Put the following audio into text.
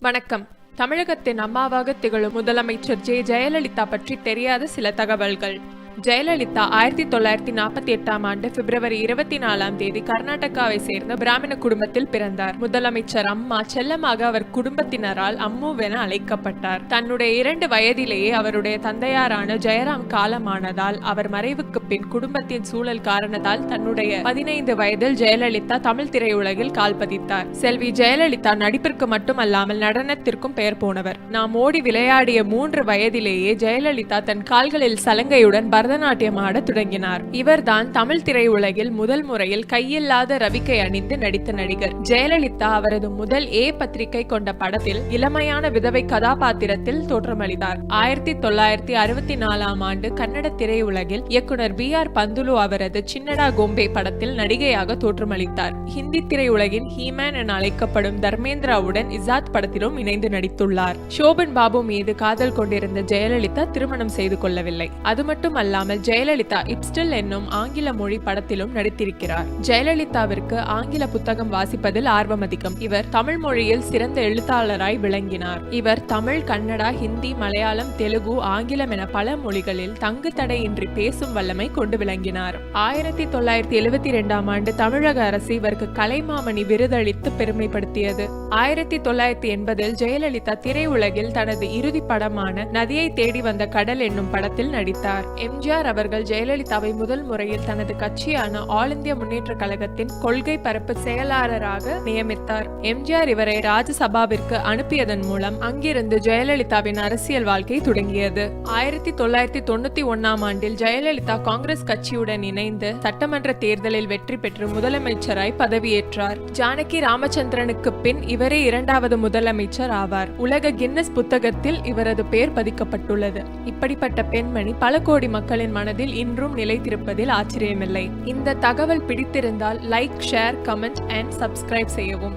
வணக்கம். தமிழகத்தின் அம்மாவாக திகழும் முதலமைச்சர் ஜெயலலிதா பற்றி தெரியாத சில தகவல்கள். ஜெயலலிதா 1948 ஆண்டு பிப்ரவரி 24 கர்நாடகாவை சேர்ந்த பிராமண குடும்பத்தில் பிறந்தார். முதலமைச்சர் அம்மா செல்லமாக அவர் குடும்பத்தினரால் அம்முவென அழைக்கப்பட்டார். தன்னுடைய 2 வயதிலேயே அவருடைய தந்தையாரான ஜெயராம் காலமானதால் அவர் மறைவுக்கு பின் குடும்பத்தின் சூழல் காரணத்தால் தன்னுடைய 15 வயதில் ஜெயலலிதா தமிழ் திரையுலகில் கால் பதித்தார். செல்வி ஜெயலலிதா நடிப்பிற்கு மட்டுமல்லாமல் நடனத்திற்கும் பெயர் போனவர். நாம் ஓடி விளையாடிய 3 வயதிலேயே ஜெயலலிதா தன் கால்களில் சலங்கையுடன் பரதநாட்டியம் ஆட தொடங்கினார். இவர்தான் தமிழ் திரையுலகில் முதல் முறையில் கையில்லாத ரவிக்கை அணிந்து நடித்த நடிகர். ஜெயலலிதா அவரது முதல் ஏ பத்திரிகை கொண்ட படத்தில் இளமையான விதவை கதாபாத்திரத்தில் தோற்றமளித்தார். 1964 ஆண்டு கன்னட திரையுலகில் இயக்குனர் B.R. பந்துலு அவரது சின்னடா கோம்பே படத்தில் நடிகையாக தோற்றமளித்தார். ஹிந்தி திரையுலகின் ஹீமேன் என அழைக்கப்படும் தர்மேந்திராவுடன் இசாத் படத்திலும் இணைந்து நடித்துள்ளார். சோபன் பாபு மீது காதல் கொண்டிருந்த ஜெயலலிதா திருமணம் செய்து கொள்ளவில்லை. அது மட்டுமல்ல, ஜெயலலிதா இப்ஸ்டில் என்னும் ஆங்கில மொழி படத்திலும் நடித்திருக்கிறார். ஜெயலலிதாவிற்கு ஆங்கில புத்தகம் வாசிப்பதில் ஆர்வம் அதிகம். இவர் தமிழ் மொழியில் சிறந்த எழுத்தாளராய் விளங்கினார். இவர் தமிழ், கன்னடா, ஹிந்தி, மலையாளம், தெலுங்கு, ஆங்கிலம் என பல மொழிகளில் தங்கு தடையின்றி பேசும் வல்லமை கொண்டு விளங்கினார். 1972 ஆண்டு தமிழக அரசு இவருக்கு கலைமாமணி விருதளித்து பெருமைப்படுத்தியது. 1980 ஜெயலலிதா திரையுலகில் தனது இறுதி படமான நதியை தேடி வந்த கடல் என்னும் படத்தில் நடித்தார். எம்ஜிஆர் அவர்கள் ஜெயலலிதாவை முதல் முறையில் தனது கட்சியான ஆல் இந்தியா முன்னேற்ற கழகத்தின் கொள்கை பரப்பு செயலாளராக நியமித்தார். எம்ஜிஆர் இவரை ராஜ்யசபாவிற்கு அனுப்பியதன் மூலம் அங்கிருந்து ஜெயலலிதாவின் அரசியல் வாழ்க்கை தொடங்கியது. 1991 ஆண்டில் ஜெயலலிதா காங்கிரஸ் கட்சியுடன் இணைந்து சட்டமன்ற தேர்தலில் வெற்றி பெற்று முதலமைச்சராய் பதவியேற்றார். ஜானகி ராமச்சந்திரனுக்கு பின் இவரே 2வது முதலமைச்சர் ஆவார். உலக கின்னஸ் புத்தகத்தில் இவரது பெயர் பதிக்கப்பட்டுள்ளது. இப்படிப்பட்ட பெண்மணி பல கோடி மக்களின் மனதில் இன்றும் நிலைத்திருப்பதில் ஆச்சரியமில்லை. இந்த தகவல் பிடித்திருந்தால் like, share, comment and subscribe செய்யவும்.